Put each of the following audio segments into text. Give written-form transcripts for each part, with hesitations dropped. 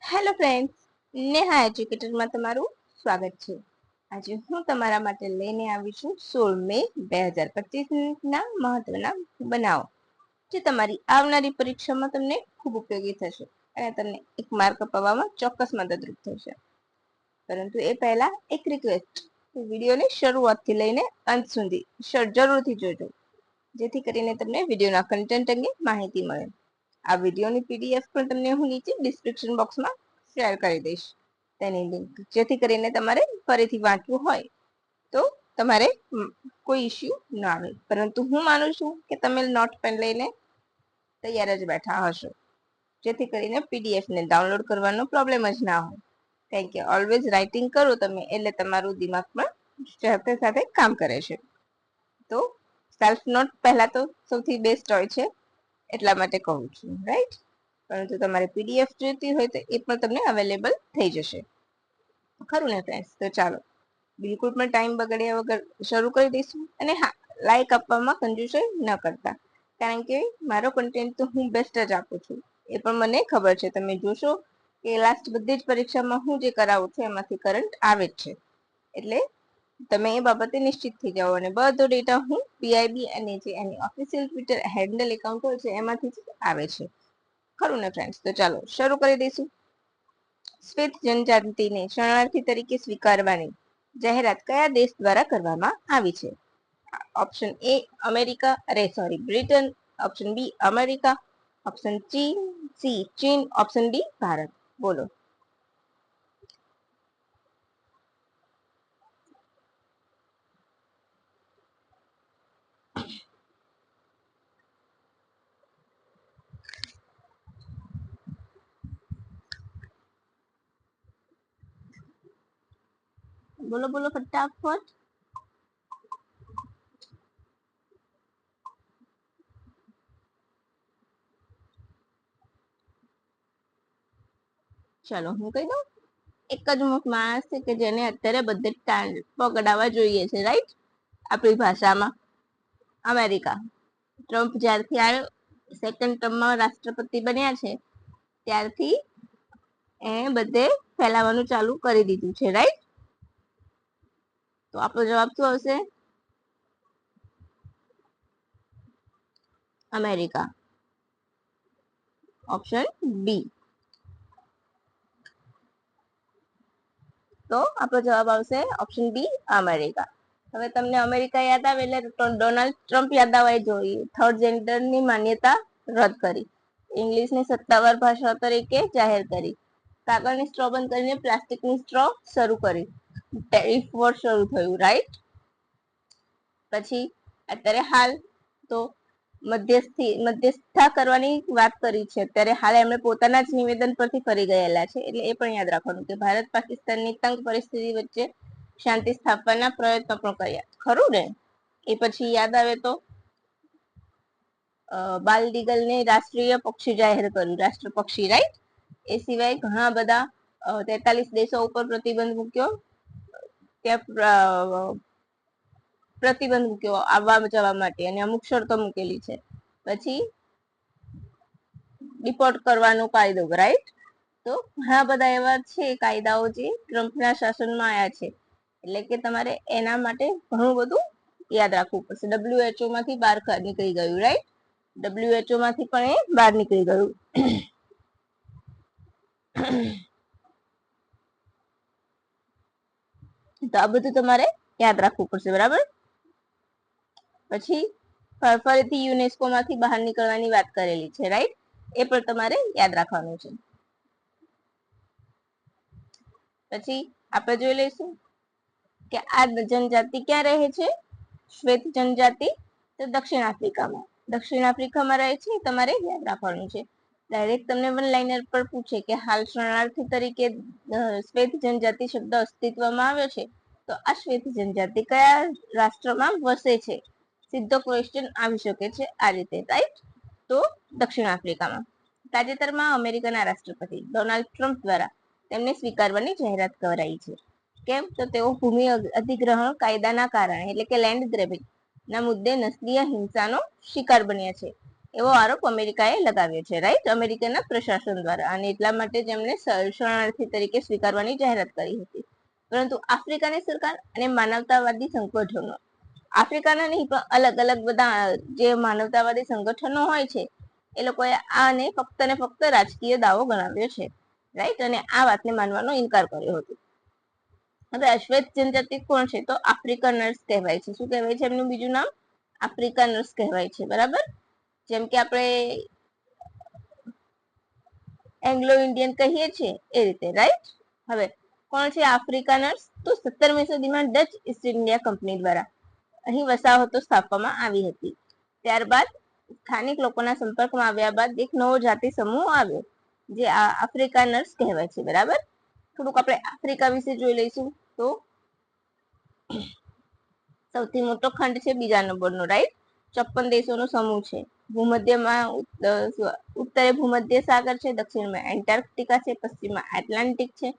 Hello friends, Neha એજ્યુકેટરમાં તમારું સ્વાગત છે. આજે હું તમારા માટે લઈને આવી છું 16 મે 2025 ના મહત્વના બનાવો જે તમારી આવનારી પરીક્ષામાં તમને ખૂબ ઉપયોગી થશે અને તમને એક માર્ક અપાવવામાં ચોક્કસ મદદરૂપ થશે. પરંતુ એ પહેલા એક રિક્વેસ્ટ, વિડીયોની શરૂઆતથી લઈને અંત સુધી જરૂરથી જોજો, જેથી કરીને તમને વિડીયોના કન્ટેન્ટ અંગે માહિતી મળે. આ વિડીયોની પીડીએફ પણ તમને હું નીચે ડિસ્ક્રિપ્શન બોક્સમાં શેર કરી દઈશ, તેની લિંક, જેથી કરીને તમારે ફરીથી વાંચવું હોય તો તમારે કોઈ ઇશ્યુ ન આવે. પરંતુ હું માનું છું કે તમે નોટ પેન લઈને તૈયાર જ બેઠા હશો, જેથી કરીને પીડીએફ ને ડાઉનલોડ કરવાનો પ્રોબ્લેમ જ ના હોય. કારણ કે ઓલવેઝ રાઇટિંગ કરો તમે એટલે તમારું દિમાગ પણ સાથે સાથે કામ કરે છે. તો સેલ્ફ નોટ પહેલા તો સૌથી બેસ્ટ હોય છે, એટલા માટે કહું છું, રાઈટ? પરંતુ તમારે પીડીએફ જોઈતી હોય તો એ પણ તમને અવેલેબલ થઈ જશે, ખરું ને ફ્રેન્ડ્સ? તો ચાલો બિલકુલ પણ ટાઈમ બગાડ્યા વગર શરૂ કરી દઈશું. અને હા, લાઈક આપવામાં કંજૂસાઈ ન કરતા, કારણ કે મારો કન્ટેન્ટ તો હું બેસ્ટ જ આપું છું. એ પણ મને ખબર છે. તમે જોશો કે લાસ્ટ બધી જ પરીક્ષામાં હું જે કરાવું છું એમાંથી કરંટ આવે જ છે. એટલે તમે એ બાબતે નિશ્ચિત થઈ જાઓ. અને બધો ડેટા હું પીઆઈબી અને જે એની ઓફિશિયલ ટ્વિટર હેન્ડલ એકાઉન્ટ હોય છે એમાંથી જ આવે છે, ખરું ને ફ્રેન્ડ્સ? તો ચાલો શરૂ કરી દઈશું. શ્વેત જનજાતિને શરણાર્થી તરીકે સ્વીકારવાની જાહેરાત કયા દેશ દ્વારા કરવામાં આવી છે? Option A America, Britain. Option B America. Option C ચીન. Option D Bharat. બોલો. બોલો બોલો ફટાફટ. ચાલો હું કહી દઉં. એક જ માણસ છે કે જેને અત્યારે બધે પકડાવા જોઈએ છે, રાઈટ? આપણી ભાષામાં અમેરિકા. ટ્રમ્પ જ્યારથી આવ્યો, સેકન્ડ ટર્મમાં રાષ્ટ્રપતિ બન્યા છે, ત્યારથી બધે ફેલાવાનું ચાલુ કરી દીધું છે, રાઈટ? તો આપણો જવાબ શું આવશે? અમેરિકા. Option B. તો આપણો જવાબ આવશે ઓપ્શન બી અમેરિકા. હવે તમને અમેરિકા યાદ આવે એટલે ડોનાલ્ડ ટ્રમ્પ યાદ આવવા જોઈએ. થર્ડ જેન્ડરની માન્યતા રદ કરી, ઇંગ્લિશની સત્તાવાર ભાષા તરીકે જાહેર કરી, કાગળની સ્ટ્રો બંધ કરીને પ્લાસ્ટિકની સ્ટ્રો શરૂ કરી, ટેરિફ વોર શરૂ થયું, રાઈટ? પછી અત્યારે હાલ તો મધ્યસ્થતા કરવાની વાત કરી છે. અત્યારે હાલ એમણે પોતાના જ નિવેદન પરથી ફરી ગયેલા છે, એટલે એ પણ યાદ રાખવાનું કે ભારત પાકિસ્તાનની તંગ પરિસ્થિતિ વચ્ચે શાંતિ સ્થાપવાના પ્રયત્નો પણ કર્યા, ખરું ને? એ પછી યાદ આવે તો બાલ દીગલને રાષ્ટ્રીય પક્ષી જાહેર કર્યું, રાષ્ટ્ર પક્ષી, રાઈટ? એ સિવાય ઘણા બધા 43 દેશો ઉપર પ્રતિબંધ મૂક્યો, ત્યાં પ્રતિબંધ મૂક્યો આવવા જવા માટે, અને અમુક શરતો મૂકેલી છે. પછી ડિપોર્ટ કરવાનો કાયદો, રાઈટ? તો ઘણા બધા એવા છે કાયદાઓ જે ટ્રમ્પના શાસનમાં આવ્યા છે. એટલે કે તમારે એના માટે ઘણું બધું યાદ રાખવું પડશે. WHO માંથી બહાર નીકળી ગયું, રાઈટ? WHO માંથી પણ એ બહાર નીકળી ગયું. તો આ બધું તમારે યાદ રાખવું પડશે, બરાબર? પછી ફરીથી યુનેસ્કો માંથી બહાર નીકળવાની વાત કરેલી છે, રાઈટ? એ પણ તમારે યાદ રાખવાનું છે. પછી આપણે જોઈ લઈશું કે આ જનજાતિ ક્યાં રહે છે. શ્વેત જનજાતિ તો દક્ષિણ આફ્રિકામાં. દક્ષિણ આફ્રિકામાં રહે છે, તમારે યાદ રાખવાનું છે. ડાયરેક્ટ તમને વન લાઇનર પર પૂછે કે હાલ શરણાર્થી તરીકે શ્વેત જનજાતિ શબ્દ અસ્તિત્વમાં આવ્યો છે, તો આ શ્વેત જનજાતિ કયા રાષ્ટ્રમાં વસે છે? સીધો ક્વેશ્ચન આવી શકે છે આ રીતે, રાઈટ? તો દક્ષિણ આફ્રિકામાં. તાજેતરમાં અમેરિકાના રાષ્ટ્રપતિ ડોનાલ્ડ ટ્રમ્પ દ્વારા તેમને સ્વીકારવાની જાહેરાત કરાઈ છે. કેમ? તો તેઓ ભૂમિ અધિગ્રહણ કાયદાના કારણે, એટલે કે લેન્ડ ગ્રેબિંગ ના મુદ્દે નસ્લીય હિંસાનો શિકાર બન્યા છે. એવો આરોપ અમેરિકાએ લગાવ્યો છે, રાઈટ, અમેરિકાના પ્રશાસન દ્વારા, અને એટલા માટે જ એમને શરણાર્થી તરીકે સ્વીકારવાની જાહેરાત કરી હતી. પરંતુ આફ્રિકાની સરકાર અને માનવતાવાદી સંગઠનો, આફ્રિકાના નહીં પણ અલગ અલગ બધા જે માનવતાવાદી સંગઠનો હોય છે એ લોકોએ આને ફક્ત ને ફક્ત રાજકીય દાવો ગણાવ્યો છે, રાઈટ, અને આ વાતને માનવાનો ઇનકાર કર્યો હતો. હવે અશ્વેત જનજાતિ કોણ છે? તો આફ્રિકનર્સ કહેવાય છે. શું કહેવાય છે એમનું બીજું નામ? આફ્રિકનર્સ કહેવાય છે, બરાબર. જેમ કે આપણે એંગ્લો ઇન્ડિયન કહીએ છીએ એ રીતે, રાઈટ. હવે કોણ છે આફ્રિકનર્સ? તો 17મી સદીમાં ડચ ઈસ્ટ ઇન્ડિયા કંપની દ્વારા અહીં વસાહતો સ્થાપવામાં આવી હતી. ત્યારબાદ સ્થાનિક લોકોના સંપર્કમાં આવ્યા બાદ એક નવો જાતિ સમૂહ આવ્યો જે આફ્રિકનર્સ કહેવાય છે, બરાબર. થોડુંક આપણે આફ્રિકા વિશે જોઈ લઈશું. તો સૌથી મોટો ખંડ છે, બીજા નંબરનો, રાઈટ. 54 દેશોનો સમૂહ છે. ભૂમધ્યમાં ઉત્તરે ભૂમધ્ય સાગર છે, દક્ષિણમાં એન્ટાર્કટિકા છે, પશ્ચિમમાં એટલાન્ટિક છે,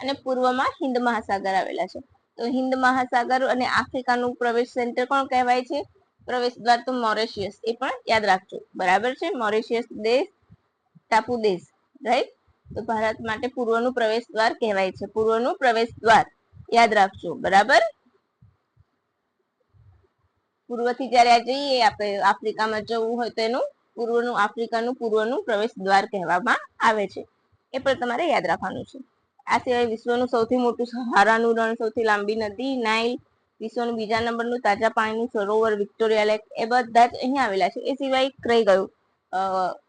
અને પૂર્વમાં હિન્દ મહાસાગર આવેલા છે. તો હિન્દ મહાસાગર અને આફ્રિકાનું પ્રવેશ સેન્ટર કોણ કહેવાય છે? પ્રવેશ દ્વાર તો મોરેશિયસ, એ પણ યાદ રાખજો, બરાબર છે. મોરેશિયસ દેશ ટાપુ દેશ, રાઈટ. તો ભારત માટે પૂર્વનું પ્રવેશ દ્વાર કહેવાય છે. પૂર્વનું પ્રવેશ દ્વાર યાદ રાખજો, બરાબર. પૂર્વથી જયારે જઈએ આપણે આફ્રિકામાં જવું હોય તો એનું આફ્રિકાનું પૂર્વનું પ્રવેશ દ્વાર કહેવામાં આવે છે. એ પણ તમારે યાદ રાખવાનું છે. આ સિવાય વિશ્વનું સૌથી મોટું સહારાનું રણ, સૌથી લાંબી નદી નાઇલ, વિશ્વનું બીજા નંબરનું તાજા પાણીનું સરોવર વિક્ટોરિયા લેક, એ બધા જ અહીં આવેલા છે. એ સિવાય રહી ગયું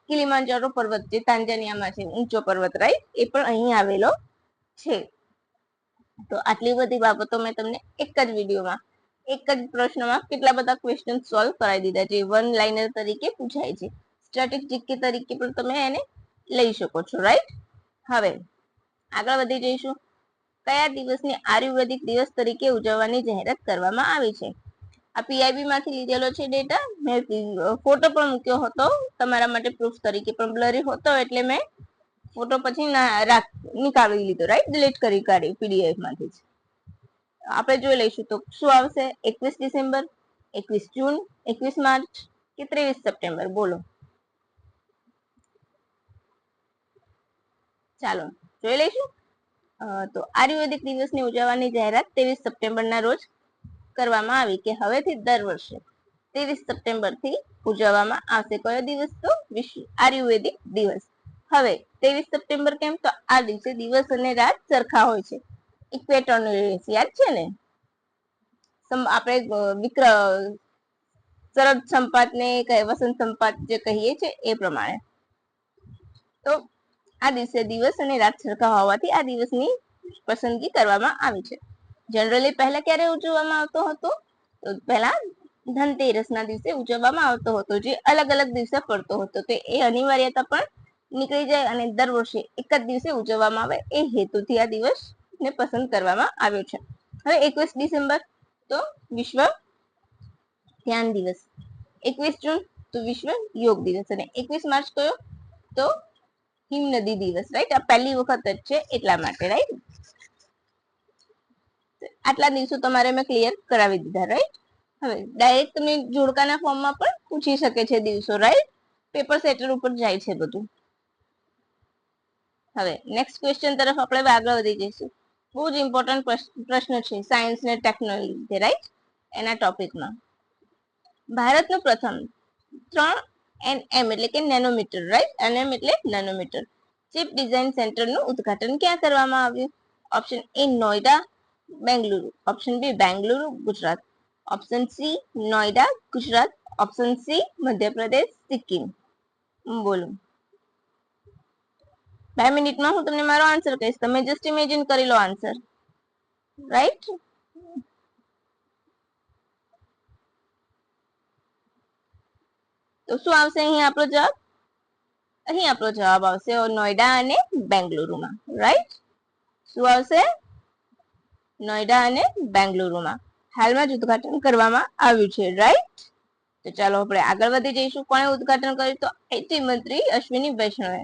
કિલીમાંજારો પર્વત, જે તાંજાનિયામાં છે, ઊંચો પર્વત, રાઈટ, એ પણ અહીં આવેલો છે. તો આટલી બધી બાબતો મેં તમને એક જ વિડીયોમાં, એક જ પ્રશ્નમાં કેટલા બધા ક્વેશ્ચન સોલ્વ કરાવી દીધા, જે વન લાઇનર તરીકે પૂછાય છે. સ્ટેટિક જીકે તરીકે પણ તમે એને લઈ શકો છો, રાઈટ. હવે આગળ વધી જઈશું. કયા દિવસને આયુર્વેદિક દિવસ તરીકે ઉજવવાની જાહેરાત કરવામાં આવી છે? આ પીઆઈબી માંથી લીધેલો છે ડેટા. મેં ફોટો પણ મૂક્યો હતો તમારા માટે પ્રૂફ તરીકે, પણ બ્લરી હતો એટલે મેં ફોટો પછી નીકાળી લીધો, રાઈટ, ડિલીટ કરી કાઢી પીડીએફ માંથી. આપણે જોઈ લઈશું તો શું આવશે? 21 ડિસેમ્બર, 21 જૂન, 21 માર્ચ કે 23 સપ્ટેમ્બર? બોલો. ચાલો જોઈ લઈશું. તો આયુર્વેદિક દિવસની ઉજવવાની જાહેરાત 23 સપ્ટેમ્બરના રોજ કરવામાં આવી કે હવેથી દર વર્ષે 23 સપ્ટેમ્બર થી ઉજવવામાં આવશે. કયો દિવસ? તો વિશ્વ આયુર્વેદિક દિવસ. હવે 23 સપ્ટેમ્બર કેમ? તો આ દિવસે દિવસ અને રાત સરખા હોય છે, ઇક્વેટરનો રેસ, યાદ છે ને? આપણે શરદ સંપાત ને વસંત સંપાત જે કહીએ છીએ એ પ્રમાણે. તો આ દિવસે દિવસ અને રાત સરખા હોવાથી આ દિવસની પસંદગી કરવામાં આવી છે. જનરલી પહેલા ક્યારે ઉજવવામાં આવતો હતો? તો પહેલા ધનતેરસના દિવસે ઉજવવામાં આવતો હતો, જે અલગ અલગ દિવસે પડતો હતો. તો એ અનિવાર્યતા પણ નીકળી જાય અને દર વર્ષે એક જ દિવસે ઉજવવામાં આવે, એ હેતુથી આ દિવસને પસંદ કરવામાં આવ્યો છે. હવે 21 ડિસેમ્બર તો વિશ્વ ધ્યાન દિવસ, 21 જૂન તો વિશ્વ યોગ દિવસ, અને 21 માર્ચ કયો? તો હિમનદી દિવસ, રાઈટ. આ પહેલી વખત જ છે એટલા માટે, રાઈટ. આટલા દિવસો તમારે મેં ક્લિયર કરાવી દીધા, રાઈટ. હવે ડાયરેક્ટ તમે જોડકાના ફોર્મમાં પણ પૂછી શકે છે દિવસો, રાઈટ. પેપર સેટર ઉપર જાય છે બધું. હવે નેક્સ્ટ ક્વેશ્ચન તરફ આપણે આગળ વધી જઈશું. બહુ જ ઇમ્પોર્ટન્ટ પ્રશ્ન છે સાયન્સ ને ટેકનોલોજી, રાઈટ, એના ટોપિકમાં. ભારતનું પ્રથમ 3nm એટલે કે નેનોમીટર, રાઈટ, nm એટલે નેનોમીટર ચિપ ડિઝાઇન સેન્ટરનું ઉદ્ઘાટન ક્યાં કરવામાં આવ્યું? Option A Noida, Bengaluru. Option B Bengaluru, Gujarat. Option C Noida, Gujarat. Option C Madhya Pradesh, Sikkim. બોલો. 2 મિનિટમાં હું તમને મારો આન્સર કહીશ, તમે જસ્ટ ઇમેજિન કરી લો આન્સર, રાઈટ. તો શું આવશે અહીં આપણો જવાબ? અહીં આપણો જવાબ આવશે નોઈડા અને બેંગલુરુમાં, રાઈટ. શું આવશે? નોઈડા અને બેંગલુરુમાં હાલમાં જ ઉદ્ઘાટન કરવામાં આવ્યું છે, રાઈટ. તો ચાલો આપણે આગળ વધી જઈશું. કોણે ઉદ્ઘાટન કર્યું? તો આઈટી મંત્રી અશ્વિની વૈષ્ણવે.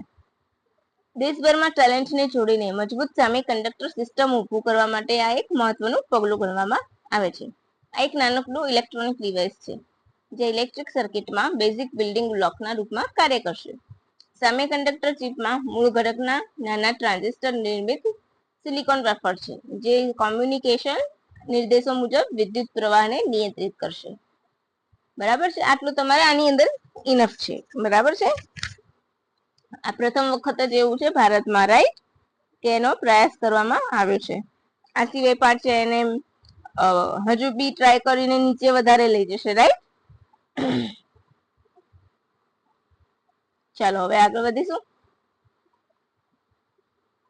દેશભરમાં ટેલેન્ટને જોડીને મજબૂત સેમિકન્ડક્ટર સિસ્ટમ ઊભું કરવા માટે આ એક મહત્વનું પગલું ગણવામાં આવે છે. આ એક નાનકડું ઇલેક્ટ્રોનિક ડિવાઇસ છે જે ઇલેક્ટ્રિક સર્કિટમાં બેઝિક બિલ્ડિંગ બ્લોકના રૂપમાં કાર્ય કરશે. સેમિકન્ડક્ટર ચિપમાં મૂળ ઘટકના નાના ટ્રાન્ઝિસ્ટર નિર્મિત સિલિકોન વેફર છે, જે કોમ્યુનિકેશન નિર્દેશો મુજબ વિદ્યુત પ્રવાહને નિયંત્રિત કરશે. બરાબર છે, આટલું તમારે આની અંદર ઇનફ છે. બરાબર છે, આ પ્રથમ વખત જ એવું છે ભારતમાં, રાઈટ, કે એનો પ્રયાસ કરવામાં આવ્યો છે. આ સિવાય પાર્ટ છે એને હજુ બી ટ્રાય કરીને નીચે વધારે લઈ જશે, રાઈટ. ચાલો હવે આગળ વધીશું.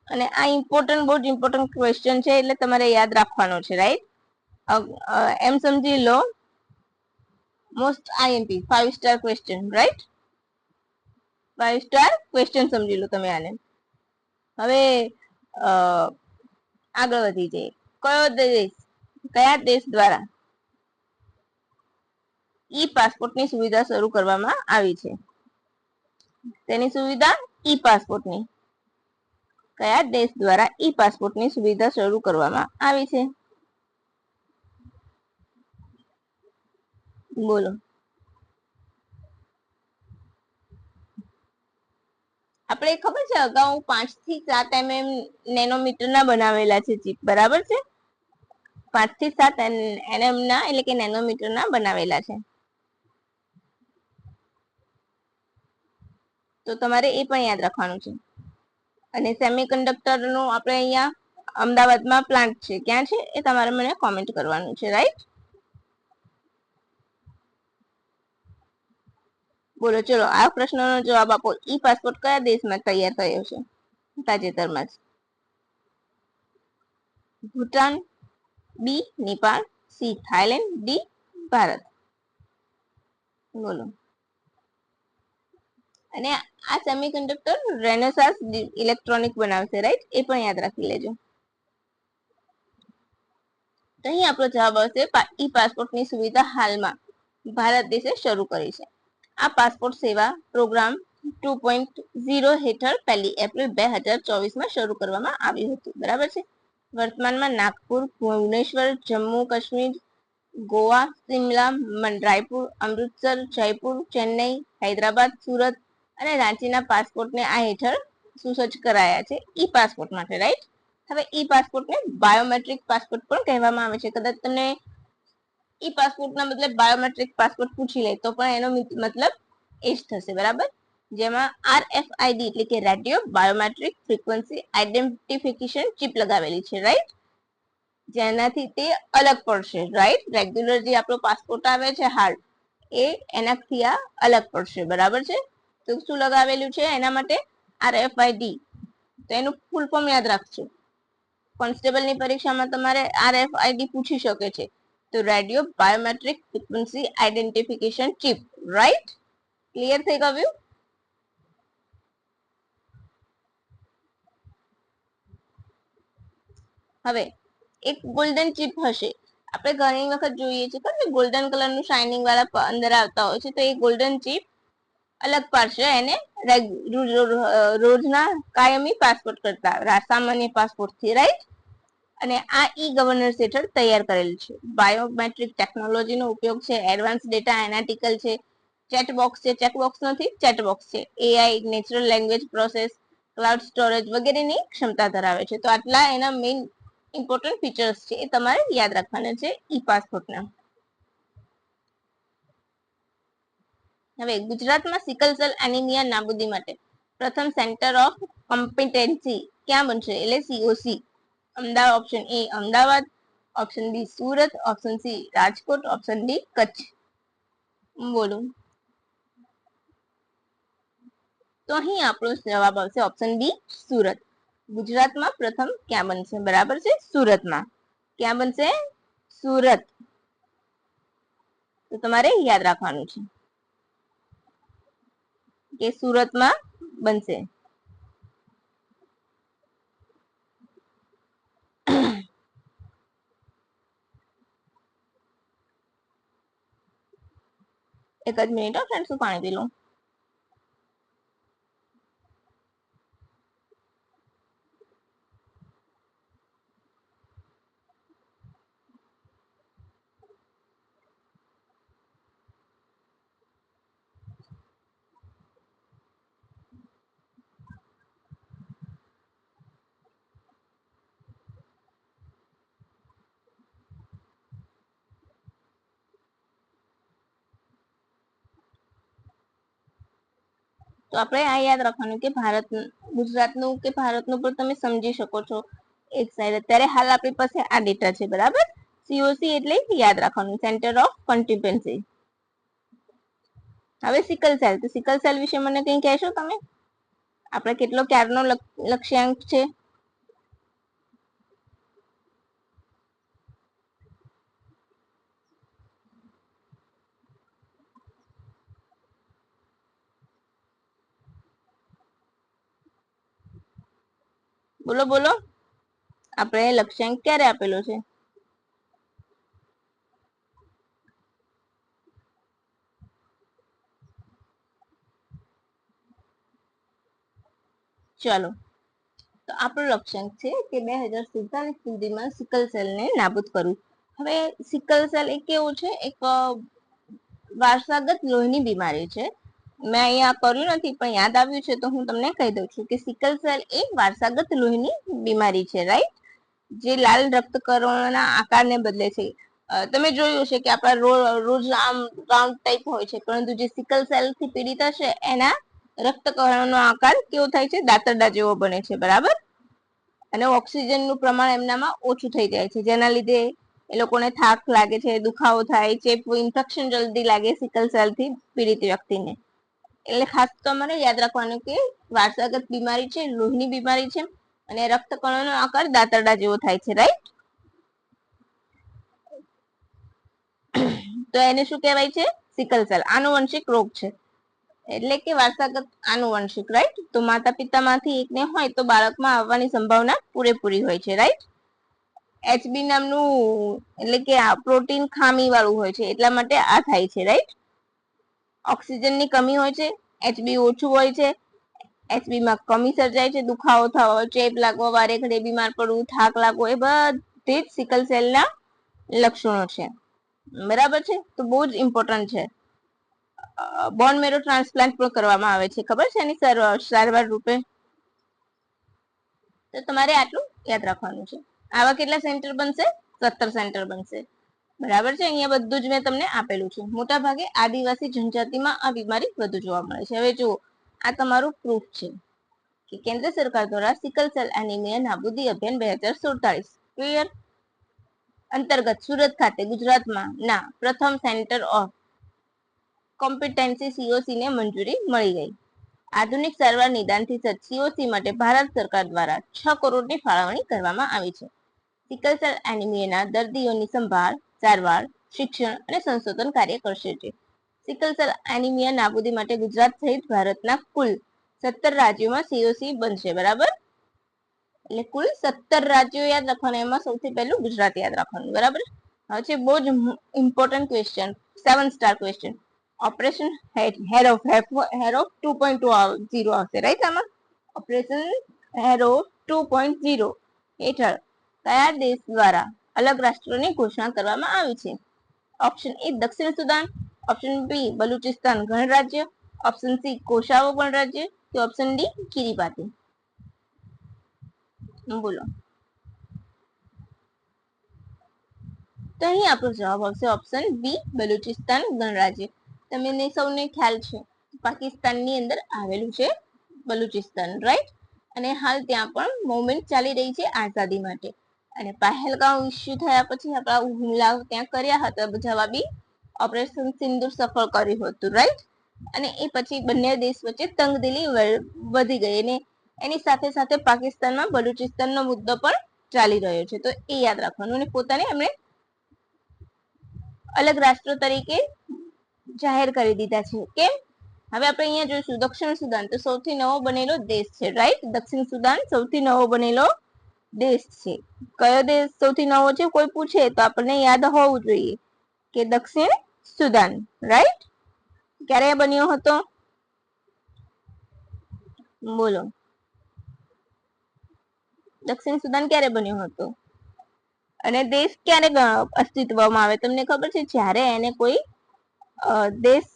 અને આ ઇમ્પોર્ટન્ટ, બહુ જ ઇમ્પોર્ટન્ટ ક્વેશ્ચન છે, એટલે તમારે યાદ રાખવાનો છે, રાઈટ. એમ સમજી લો, most IMP 5 star question, right. 5 star question સમજી લો તમે આને. હવે આગળ વધી જઈએ. કયા દેશ દ્વારા ઈ પાસપોર્ટની સુવિધા શરૂ કરવામાં આવી છે? તેની સુવિધા ઈ પાસપોર્ટની કયા દેશ દ્વારા ઈ પાસપોર્ટની સુવિધા શરૂ કરવામાં આવી છે? બોલો. આપણે ખબર છે અગાઉ 5 થી 7 નેનોમીટર ના બનાવેલા છે ચિપ, બરાબર છે. 5 થી 7 એનએમ ના એટલે કે નેનોમીટર ના બનાવેલા છે. તો તમારે એ પણ યાદ રાખવાનું છે. અને સેમિકન્ડક્ટર નું આપણે અહીંયા અમદાવાદમાં પ્લાન્ટ છે, ક્યાં છે એ તમારે મને કોમેન્ટ કરવાનું છે, રાઈટ. બોલો, ચલો આ પ્રશ્નનો જવાબ આપો. ઈ પાસપોર્ટ કયા દેશમાં તૈયાર થયો છે તાજેતરમાં જ? Bhutan, B Nepal, C Thailand, D Bharat. બોલો. અને આ સેમિકન્ડક્ટર રેનેસાસ ઇલેક્ટ્રોનિક બનાવશે, રાઈટ, એ પણ યાદ રાખી લેજો. તો અહીં આપણો જવાબ આવશે ઈ પાસપોર્ટની સુવિધા હાલમાં ભારત દેશે શરૂ કરી છે. આ પાસપોર્ટ સેવા પ્રોગ્રામ 2.0 હેઠળ 1 એપ્રિલ 2024માં શરૂ કરવામાં આવ્યું હતું, બરાબર છે. વર્તમાનમાં નાગપુર, ભુવનેશ્વર, જમ્મુ કાશ્મીર, ગોવા, શિમલા, રાયપુર, અમૃતસર, જયપુર, ચેન્નઈ, હૈદરાબાદ, સુરત અને રાંચીના પાસપોર્ટને આ હેઠળ સુસજ્જ કરાયા છે ઈ પાસપોર્ટ માટે, રાઈટ. હવે ઈ પાસપોર્ટને બાયોમેટ્રિક પાસપોર્ટ પણ કહેવામાં આવે છે. કદાચ તમને ઈ પાસપોર્ટના મતલબ બાયોમેટ્રિક પાસપોર્ટ પૂછી લે તો પણ એનો મતલબ એ જ થશે, બરાબર. જેમાં RFID એટલે કે radio biometric frequency identification chip લગાવેલી છે, રાઈટ. જેનાથી તે અલગ પડશે, રાઈટ. રેગ્યુલર જે આપણો પાસપોર્ટ આવે છે હાર્ડ, એ એનાથી આ અલગ પડશે, બરાબર છે. તો શું લગાવેલું છે એના માટે? RFID. તો એનું ફૂલ ફોર્મ યાદ રાખજો. કોન્સ્ટેબલની પરીક્ષામાં તમારે RFID પૂછી શકે છે. તો radio biometric frequency identification chip, right. Clear થઈ ગયું? હવે એક ગોલ્ડન ચિપ હશે. આપણે ઘણી વખત જોઈએ છીએ કે ગોલ્ડન કલરનું શાઇનિંગ વાળા અંદર આવતા હોય છે, તો એ ગોલ્ડન ચિપ અલગ પાડશે એને રોજના કાયમી પાસપોર્ટ કરતા સામાન્ય પાસપોર્ટ થી, રાઈટ. અને આ ઈ ગવર્નન્સ હેઠળ તૈયાર કરેલ છે. બાયોમેટ્રિક ટેકનોલોજીનો ઉપયોગ છે, એડવાન્સ ડેટા એનાલિટિકલ છે, ચેટબોક્સ છે, ચેકબોક્સ નથી, ચેટબોક્સ છે, AI, natural language process, cloud storage વગેરેની ક્ષમતા ધરાવે છે. તો આટલા એના મેઇન ઇમ્પોર્ટન્ટ ફીચર્સ છે, એ તમારે યાદ રાખવાના છે ઈ પાસપોર્ટના. હવે ગુજરાતમાં સિકલ સેલ એનિમિયા નાબૂદી માટે પ્રથમ સેન્ટર ઓફ કોમ્પિટેન્સી ક્યાં બનશે? એટલે COC. Ahmedabad, option A Ahmedabad, option B Surat, option C Rajkot, option D Kutch. બોલો. તો અહીં આપણો જવાબ આવશે ઓપ્શન બી સુરત. ગુજરાતમાં પ્રથમ ક્યાં બનશે? બરાબર છે, સુરતમાં. ક્યાં બનશે? સુરત. તો તમારે યાદ રાખવાનું છે કે સુરતમાં બનશે. એક જ મિનિટ હો ફ્રેન્ડ્સ, હું પાણી પી લઉં. તો આપણે આ યાદ રાખવાનું કે ગુજરાતનું કે ભારતનું પણ તમે સમજી શકો છો એક સાઈડ. અત્યારે હાલ આપણી પાસે આ ડેટા છે, બરાબર. સીઓસી એટલે યાદ રાખવાનું, સેન્ટર ઓફ કોન્સ્ટિટ્યુન્સી. હવે સિકલ સેલ, તો સિકલ સેલ વિશે મને કંઈ કહેશો તમે? આપણે કેટલો ક્યારનો લક્ષ્યાંક છે? બોલો બોલો, આપણે લક્ષ્યાંક ક્યારે આપેલો છે? ચાલો, તો આપણું લક્ષ્યાંક છે કે 2047 સુધીમાં સિકલ સેલને નાબૂદ કરવું. હવે સિકલ સેલ એ કેવું છે, એક વારસાગત લોહીની બીમારી છે. મેં અહીંયા કર્યું નથી પણ યાદ આવ્યું છે તો હું તમને કહી દઉં છું કે સિકલ સેલ એ વારસાગત લોહીની બીમારી છે, રાઈટ. જે લાલ રક્તકણોના આકારને બદલે છે. તમે જોયું હશે કે આપણા રોજ આમ રાઉન્ડ ટાઈપ હોય છે, પરંતુ જે સિકલ સેલ થી પીડિત હશે એના રક્તકણોનો આકાર કેવો થાય છે? દાંતરડા જેવો બને છે, બરાબર. અને ઓક્સિજનનું પ્રમાણ એમનામાં ઓછું થઈ જાય છે, જેના લીધે એ લોકોને થાક લાગે છે, દુખાવો થાય, ચેપ ઇન્ફેક્શન જલ્દી લાગે સિકલ સેલ થી પીડિત વ્યક્તિને. એટલે ખાસ તમારે યાદ રાખવાનું કે વારસાગત બીમારી છે, લોહીની બીમારી છે, અને રક્તકણોનો આકાર દાંતરડા જેવો થાય છે, રાઈટ. તો એને શું કહેવાય છે? Sickle cell. આનુવંશિક રોગ છે, એટલે કે વારસાગત આનુવંશિક, રાઈટ. તો માતા પિતામાંથી એકને હોય તો બાળકમાં આવવાની સંભાવના પૂરેપૂરી હોય છે, રાઈટ. એચબી નામનું એટલે કે પ્રોટીન ખામી વાળું હોય છે, એટલા માટે આ થાય છે, રાઈટ. ઓક્સિજનની કમી હોય છે, એચબી ઓછું હોય છે, એચબી માં કમી સર્જાય છે, દુખાવો થવો, ચેપ લાગવો, વારે ઘડે બીમાર પડવું, થાક લાગવો, એ બધી જ સિકલ સેલના લક્ષણો છે, બરાબર છે. તો બહુ જ ઇમ્પોર્ટન્ટ છે. બોન મેરો ટ્રાન્સપ્લાન્ટ પણ કરવામાં આવે છે, ખબર છે એની સારવાર રૂપે. તો તમારે આટલું યાદ રાખવાનું છે. આવા કેટલા સેન્ટર બનશે? 17 સેન્ટર બનશે, બરાબર છે. અહીંયા બધું જ મેં તમને આપેલું છે. મોટા ભાગે આદિવાસી જનજાતિમાં આ બીમારી વધુ જોવા મળે છે. હવે જુઓ, આ તમારું પ્રૂફ છે કે કેન્દ્ર સરકાર દ્વારા સિકલ સેલ એનિમિયા નાબૂદી અભિયાન 2047 ક્લિયર અંતર્ગત સુરત ખાતે ગુજરાતમાં ના પ્રથમ સેન્ટર ઓફ કોમ્પિટેન્સી સીઓસી ને મંજૂરી મળી ગઈ. આધુનિક સારવાર નિદાનથી સીઓસી માટે ભારત સરકાર દ્વારા 6 કરોડની ફાળવણી કરવામાં આવી છે. સિકલ સેલ એનિમિયાના દર્દીઓની સંભાળ, સારવાર, શિક્ષણ અને સંશોધન કાર્ય કરશે છે. સિકલ સેલ એનિમિયા નાબૂદી માટે ગુજરાત સહિત ભારતના કુલ 17 રાજ્યોમાં સીઓસી બનશે, બરાબર. એટલે કુલ 17 રાજ્યો યાદ રાખવાના, એમાં સૌથી પહેલું ગુજરાત યાદ રાખવાનું, બરાબર. હવે છે બહુ જ important question, 7 star question. Operation hero 2.0 આવશે, રાઈટ. આમાં ઓપરેશન હેરો 2.0 હેઠળ કયા દેશ દ્વારા અલગ રાષ્ટ્રોની ઘોષણા કરવામાં આવી છે? ઓપ્શન એ દક્ષિણ સુદાન, ઓપ્શન બી બલુચિસ્તાન ગણરાજ્ય, ઓપ્શન સી કોશાવો ગણરાજ્ય, કે ઓપ્શન ડી કિરીબાતી. બોલો. તો અહીં આપણો જવાબ આવશે ઓપ્શન બી બલુચિસ્તાન ગણરાજ્ય. તમને સૌને ખ્યાલ છે પાકિસ્તાનની અંદર આવેલું છે બલુચિસ્તાન, રાઈટ. અને હાલ ત્યાં પણ મૂવમેન્ટ ચાલી રહી છે આઝાદી માટે. અને પહેલગામ ઇસ્યુ થયા પછી આપણા હુમલાઓ ત્યાં કર્યા હતા જવાબી ઓપરેશન સિંદૂર સફળ કર્યું હતું, રાઈટ. અને એ પછી બંને દેશ વચ્ચે તંગદિલી વધી ગઈ અને એની સાથે સાથે પાકિસ્તાનમાં બલુચિસ્તાનનો મુદ્દો પણ ચાલી રહ્યો છે. તો એ યાદ રાખવાનું. અને પોતાને એમણે અલગ રાષ્ટ્ર તરીકે જાહેર કરી દીધા છે. કેમ? હવે આપણે અહીંયા જોઈશું દક્ષિણ સુદાન તો સૌથી નવો બનેલો દેશ છે, રાઈટ. દક્ષિણ સુદાન સૌથી નવો બનેલો દેશ છે. કયો દેશ સૌથી નવો છે કોઈ પૂછે તો આપણને યાદ હોવું જોઈએ કે દક્ષિણ સુદાન, રાઈટ. ક્યારે બન્યો હતો? બોલો. દક્ષિણ સુદાન ક્યારે બન્યો હતો? અને દેશ ક્યારે અસ્તિત્વમાં આવે તમને ખબર છે? જ્યારે એને કોઈ દેશ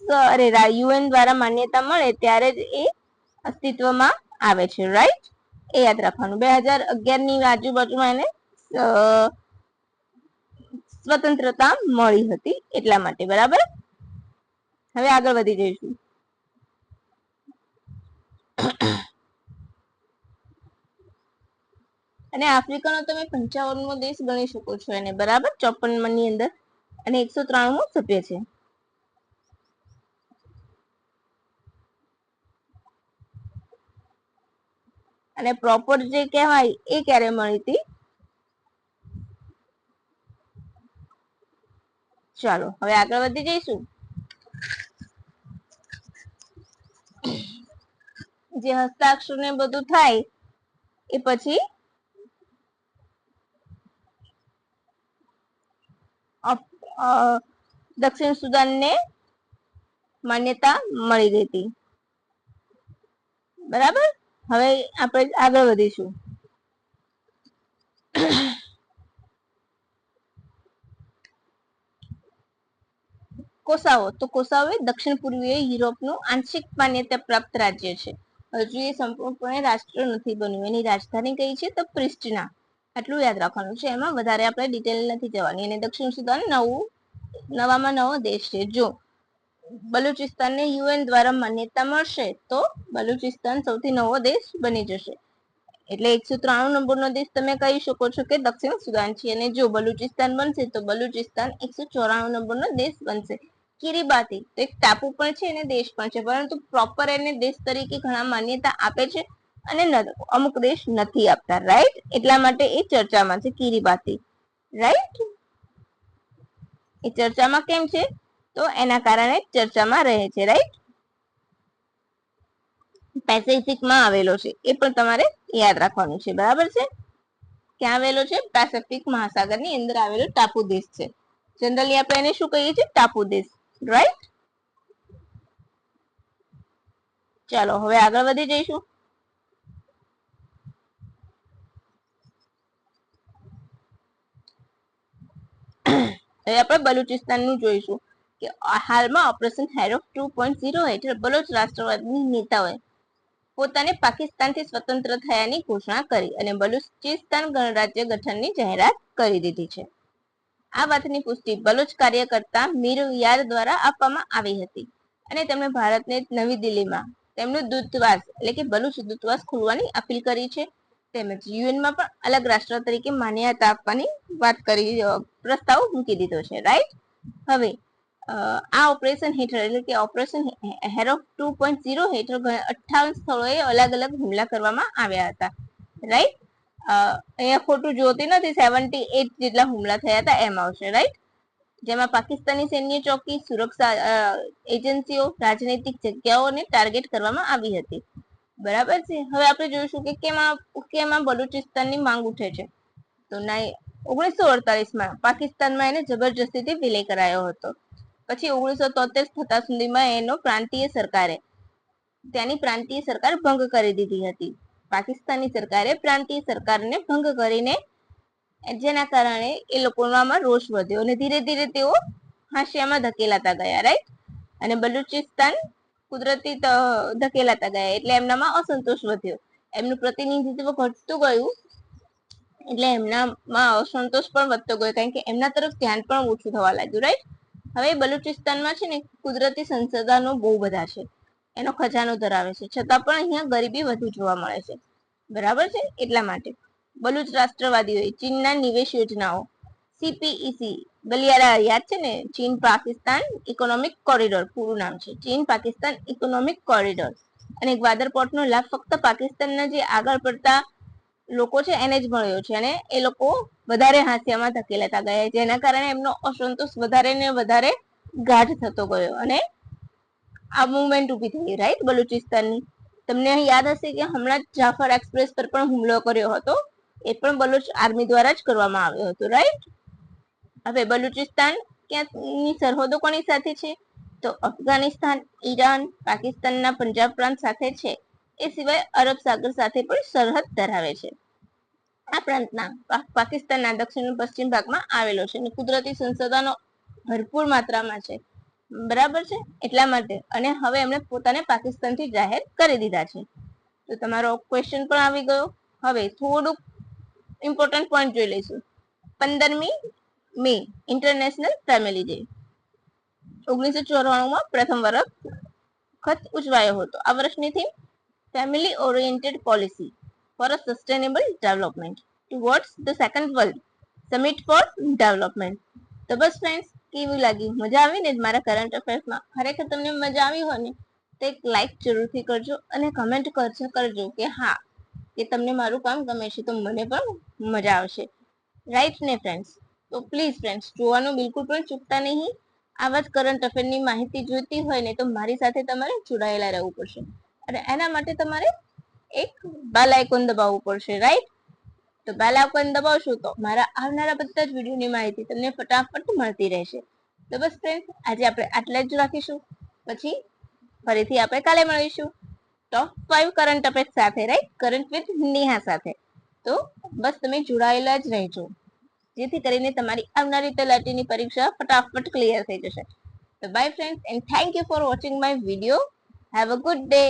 યુએન દ્વારા માન્યતા મળે ત્યારે જ એ અસ્તિત્વમાં આવે છે, રાઈટ. એ યાદ રાખવાનું. 2011 ની આજુબાજુમાં એને સ્વતંત્રતા મળી હતી એટલા માટે, બરાબર. હવે આગળ વધી જઈશું. અને આફ્રિકાનો તમે 55મો દેશ ગણી શકો છો એને, બરાબર, 54 ની અંદર, અને 193મો સભ્ય છે. અને પ્રોપર જે કહેવાય એ ક્યારે મળી હતી? ચાલો હવે આગળ વધી જઈશું. જે હસ્તાક્ષર ને બધું થાય એ પછી દક્ષિણ સુદાનને માન્યતા મળી ગઈ હતી. બરાબર, હવે આપણે આગળ વધીશું. કોસાવો, તો કોસાવો એ દક્ષિણ પૂર્વીય યુરોપનું આંશિક માન્યતા પ્રાપ્ત રાજ્ય છે. હજુ એ સંપૂર્ણપણે રાષ્ટ્ર નથી બન્યું. એની રાજધાની કઈ છે? તો પ્રિસ્ટિના. આટલું યાદ રાખવાનું છે, એમાં વધારે આપણે ડિટેલ નથી જવાની. અને દક્ષિણ સુદાન નવામાં નવો દેશ છે. જો બલુચિસ્તાનને યુએન દ્વારા માન્યતા મળશે તો બલુચિસ્તાન સૌથી નવો દેશ બની જશે. એટલે 193 નંબરનો દેશ તમે કહી શકો છો કે દક્ષિણ સુદાન છે. અને જો બલુચિસ્તાન બનશે તો બલુચિસ્તાન 194 નંબરનો દેશ બનશે. કિરીબાતી તો એક ટાપુ પણ છે અને દેશ પણ છે, પરંતુ પ્રોપર એને દેશ તરીકે ઘણા માન્યતા આપે છે અને અમુક દેશ નથી આપતા, રાઈટ? એટલા માટે એ ચર્ચામાં છે, કિરીબાતી, રાઈટ? એ ચર્ચામાં કેમ છે? તો એના કારણે ચર્ચામાં રહે છે, રાઈટ? પેસિફિકમાં આવેલો છે, એ પણ તમારે યાદ રાખવાનું છે, બરાબર છે? ક્યાં આવેલો છે? પેસિફિક મહાસાગરની અંદર આવેલો ટાપુ દેશ છે. જનરલી આપણે એને શું કહીએ છીએ? ટાપુ દેશ, રાઈટ? ચાલો હવે આગળ વધી જઈશું. હવે આપણે બલુચિસ્તાનનું જોઈશું કે હાલમાં ઓપરેશન હેરોફ 2.0 હેઠળ બલોચ રાષ્ટ્રવાદની નેતાઓએ પોતાને પાકિસ્તાનથી સ્વતંત્ર થયાની ઘોષણા કરી અને બલુચિસ્તાન ગણરાજ્ય ગઠનની જાહેરાત કરી દીધી છે. આ વાતની પુષ્ટિ બલોચ કાર્યકર્તા મીર યાર દ્વારા આપવામાં આવી હતી અને તેમણે ભારતને નવી દિલ્હીમાં તેમનું દૂતાવાસ એટલે કે બલુચ દૂતાવાસ ખોલવાની અપીલ કરી છે. તેમજ યુએનમાં પણ અલગ રાષ્ટ્ર તરીકે માન્યતા આપવાની વાત કરી, પ્રસ્તાવ મૂકી દીધો છે, રાઈટ? હવે આ ઓપરેશન હેઠળ એટલે કે ઓપરેશન હેરોફ 2.0 હેઠળ 58 સ્થળોએ અલગ અલગ હુમલા કરવામાં આવ્યા હતા, રાઈટ? અહીંયા ખોટું જોતી નથી, 78 જેટલા હુમલા થયા હતા એમ આવશે, રાઈટ? જેમાં પાકિસ્તાની સૈન્ય ચોકી, સુરક્ષા એજન્સીઓ, રાજનૈતિક જગ્યાઓને ટાર્ગેટ કરવામાં આવી હતી, બરાબર છે? હવે આપણે જોઈશું કે કેમાં બલુચિસ્તાનની માંગ ઉઠે છે. તો 1948માં પાકિસ્તાનમાં એને જબરજસ્તીથી વિલય કરાયો હતો. પછી 1973 થતા સુધીમાં એનો ત્યાંની પ્રાંતીય સરકાર ભંગ કરી દીધી હતી. પાકિસ્તાની સરકારે પ્રાંતીય સરકારને ભંગ કરીને, જેના કારણે એ લોકોમાં રોષ વધ્યો અને ધીરે ધીરે તેઓ હાંસિયામાં ધકેલાતા ગયા, રાઈટ? અને બલુચિસ્તાન કુદરતી ધકેલાતા ગયા એટલે એમનામાં અસંતોષ વધ્યો, એમનું પ્રતિનિધિત્વ ઘટતું ગયું, એટલે એમનામાં અસંતોષ પણ વધતો ગયો, કારણ કે એમના તરફ ધ્યાન પણ ઓછું થવા લાગ્યું, રાઈટ? હવે બલુચિસ્તાનમાં છે ને કુદરતી સંસાધનો બહુ બધા છે, એનો ખજાનો ધરાવે છે, છતાં પણ અહીંયા ગરીબી વધુ જોવા મળે છે, બરાબર છે? એટલા માટે બલુચ રાષ્ટ્રવાદીઓએ ચીનના નિવેશ યોજનાઓ CPEC ગલિયારા યાદ છે ને, ચીન પાકિસ્તાન ઇકોનોમિક કોરિડોર પૂરું નામ છે, ચીન પાકિસ્તાન ઇકોનોમિક કોરિડોર, અને ગ્વાદર પોર્ટનો લાભ ફક્ત પાકિસ્તાનના જે આગળ પડતા લોકો છે એને જ મળ્યો છે અને એ લોકો વધારે હાંસિયામાં ધકેલાતા ગયા, જેના કારણે એમનો અસંતોષ વધારે ને વધારે ગાઢ થતો ગયો અને આ મુવમેન્ટ ઉભી થઈ, રાઈટ? બલુચિસ્તાનની તમને યાદ હશે કે હમણાં જ જાફર એક્સપ્રેસ પર પણ હુમલો કર્યો હતો, એ પણ બલુચ આર્મી દ્વારા જ કરવામાં આવ્યો હતો, રાઈટ? હવે બલુચિસ્તાન ક્યાંની સરહદો કોની સાથે છે? તો અફઘાનિસ્તાન, ઈરાન, પાકિસ્તાનના પંજાબ પ્રાંત સાથે છે. એ સિવાય અરબ સાગર સાથે પણ સરહદ ધરાવે છે. આ પ્રાંતના પાકિસ્તાનના દક્ષિણ પશ્ચિમ ભાગમાં આવેલો છે અને કુદરતી સંસાધનો ભરપૂર માત્રામાં છે, બરાબર છે? એટલા માટે અને હવે એમણે પોતાને પાકિસ્તાનથી જાહેર કરી દીધા છે. તો તમારો ક્વેશ્ચન પણ આવી ગયો. હવે થોડુંક ઇમ્પોર્ટન્ટ પોઈન્ટ જોઈ લઈશું. 15મી મે ઇન્ટરનેશનલ ફેમિલી ડે 1994માં પ્રથમ વખત ઉજવાયો હતો. આ વર્ષની theme family oriented policy for a sustainable development towards the second world summit for development. તો બસ ફ્રેન્ડ્સ, કેવું લાગ્યું? મજા આવી ને મારા કરંટ અફેર્સમાં? ખરેખર તમને મજા આવી હોય ને તો એક લાઈક જરૂરથી કરજો અને કમેન્ટ કરજો કે હા, કે તમને મારું કામ ગમે છે, તો મને પણ મજા આવશે, રાઈટ ને ફ્રેન્ડ્સ? તો પ્લીઝ ફ્રેન્ડ્સ, જોવાનું બિલકુલ પણ ચૂકતા નહીં. આવા જ કરંટ અફેરની માહિતી જોઈતી હોય ને તો મારી સાથે તમારે જોડાયેલા રહેવું પડશે, અને એના માટે તમારે એક બેલ આઇકોન દબાવવું પડશે, રાઈટ? તો બેલ આઇકોન દબાવશો તો મારા આવનારા બધા જ વિડીયોની માહિતી તમને ફટાફટ મળતી રહેશે. તો બસ ફ્રેન્ડ્સ, આજે આપણે આટલા જ રાખીશું. પછી ફરીથી આપણે કાલે મળીશું ટોપ 5 કરંટ અફેર્સ સાથે, રાઈટ? કરંટ વિથ નેહા સાથે. તો બસ તમે જોડાયેલા જ રહેજો, જેથી કરીને તમારી આવનારી તલાટીની પરીક્ષા ફટાફટ ક્લિયર થઈ જશે. So bye friends, and thank you for watching my video. Have a good day.